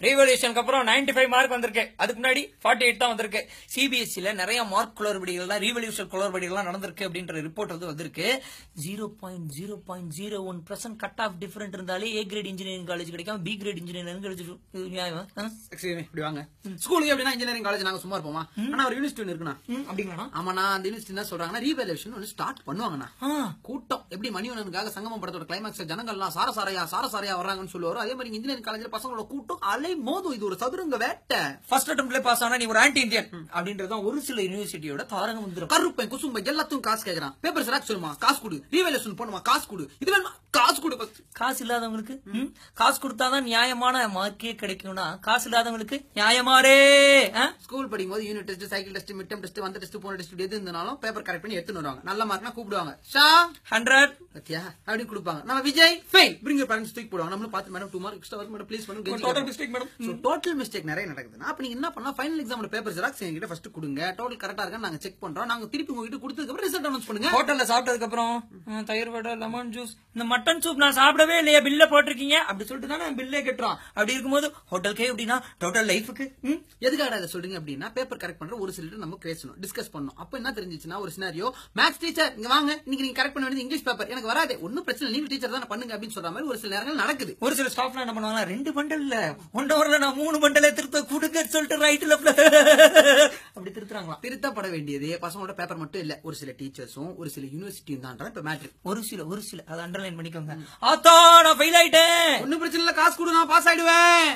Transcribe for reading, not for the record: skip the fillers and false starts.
ரீவல்யூஷனுக்கு அப்புறம் 95 மார்க் வந்திருக்கு. அதுக்கு முன்னாடி 48 தான் வந்திருக்கு. சிபிஎஸ்சில நிறைய மார்க் குளறுபடிகள் ரீவல்யூஷன் குளறுபடிகள் நடந்திருக்கு அப்படின்ற ரிப்போர்ட் வந்திருக்கு. 0.01% கட் ஆஃப் டிஃபரெண்ட் இருந்தாலே ஏ கிரேட் இன்ஜினியரிங் காலேஜ் கிடைக்கும், பி கிரேட் இன்ஜினியரிங் காலேஜ் நியாயமா? இப்படி வாங்க ஸ்கூலுக்கு எப்படின்னா இன்ஜினியரிங் காலேஜ் நாங்க சும்மா இருப்போமா? ஆனா ஒரு யூனிவர்சிட்டி ஒன்று இருக்குண்ணா. அப்படிங்களா? ஆமாண்ணா, அந்த யூனிவர்சிட்டி என்ன சொல்றாங்கன்னா ரீவல்யூஷன் ஒன்று ஸ்டார்ட் பண்ணுவாங்கண்ணா. கூட்டம் எப்படி மணிவண்ணனுக்காக சங்கமம் படத்தோட கிளைமாக்ஸ் ஜனங்கள்லாம் சாரசாரையா வர்றாங்கன்னு சொல்லுவாரு. அதே மாதிரி இன்ஜினியரிங் காலேஜ்ல பசங்களோட கூட்டம் அலை மோதும். இது ஒரு சதுரங்க வேட்டை. ஃபர்ஸ்ட் அட்டெம்ப்ட்ல பாஸ் ஆனா நீ ஒரு ஆன்டி இந்தியன் அப்படின்றதான் ஒரு சில யூனிவர்சிட்டியோட தாரக மந்திரம். கருப்பேன் குசும்பை எல்லாத்துக்கும் காசு கேக்குறான். பேப்பர் செராக்ஸ் சொல்லுமா காசு கொடு, ரீவல்யூஷன் பண்ணுமா காசு கொடு, இது வேணுமா காசு கொடு. காசு இல்லாதவங்களுக்கு காசு கொடுத்தாதான் நியாயமான மார்க்கே கிடைக்கும்னா காசு இல்லாதவங்களுக்கு நியாயமாரே. ஸ்கூல் படிக்கும் போது unit test, cycle test, mid term test, வந்த டெஸ்ட், போன டெஸ்ட் எது இருந்தாலும் பேப்பர் கரெக்ட் பண்ணி எடுத்துன்னு வருவாங்க. நல்ல மார்க்னா கூப்பிடுவாங்க, ஷா 100 பத்தியா அப்படின்னு கொடுப்பாங்க. நம்ம விஜய் ஃபெயில் பிரிங்க பேரண்ட்ஸ் தூக்கி போடுவாங்க. நம்மளும் பார்த்து மேடம் 2 மார்க் எக்ஸ்ட்ரா வரும் மேடம் ப்ளீஸ் பண்ணுங்க. Total mistake madam. So total mistake நிறைய நடக்குதுன்னா அப்ப நீங்க என்ன பண்ணலாம், ஃபைனல் எக்ஸாமோட பேப்பர் ஜெராக்ஸ் எங்ககிட்ட ஃபர்ஸ்ட் கொடுங்க. டோட்டல் கரெக்டா இருக்கா நாங்க செக் பண்றோம். நாங்க திருப்பி உங்ககிட்ட கொடுத்ததுக்கு அப்புறம் ரிசல்ட் அனௌன்ஸ் பண்ணுங்க. ஹோட்டல்ல சாப்பிட்டதுக்கு அப்புறம் தயிர் வடை, லெமன் ஜூஸ், இந்த மட்டன் சூப் நான் சாப்பிடவே இல்லையா, பில்ல போட்டிருக்கீங்க அப்படி சொல்லிட்டு தான் பில்லே கட்டுறோம். அப்படி இருக்கும்போது ஹோட்டலுக்கே எப்படின்னா டோட்டல் லைஃபுக்கு எதுக்காக அதை சொல்றீங்க அப்படின்னா பேப்பர் கரெக்ட் பண்ற ஒரு சிலர் நம்ம பேசணும், டிஸ்கஸ் பண்ணணும். அப்ப என்ன தெரிஞ்சிச்சுன்னா ஒரு சினாரியோ, மேத்ஸ் டீச்சர் இங்க வாங்க, இன்னைக்கு நீங்க கரெக்ட் பண்ண வேண்டியது இங்கிலீஷ் பேப்பர் எனக்கு வராது, ஒன்னும் பிரச்சனை நீங்க டீச்சர் தான் பண்ணுங்க அப்படின்னு சொல்ற மாதிரி ஒரு சில நேரங்கள் நடக்குது. ஒரு சில ஸ்டாஃப்லாம் என்ன பண்ணுவாங்க, 2 பண்டல் இல்ல 1 ஹவர்ல நான் 3 பண்டல திருத்த கொடுங்கன்னு சொல்லிட்டு ரைட் லெஃப்ட் அப்படி திருத்துறாங்களா? திருத்தப்பட வேண்டியது பசங்களோட பேப்பர் மட்டும் இல்ல, ஒரு சில டீச்சர்ஸும் ஒரு சில யூனிவர்சிட்டியும் தான் இப்ப மேட்ரு. ஒரு சில அதை அண்டர்லைன் பண்ணிக்கோங்க. ஆத்தா நான் ஃபெயில் ஆயிட்டேன், ஒன்னும் பிரச்சனை இல்ல காசு கொடு நான் பாஸ் ஆயிடுவேன்.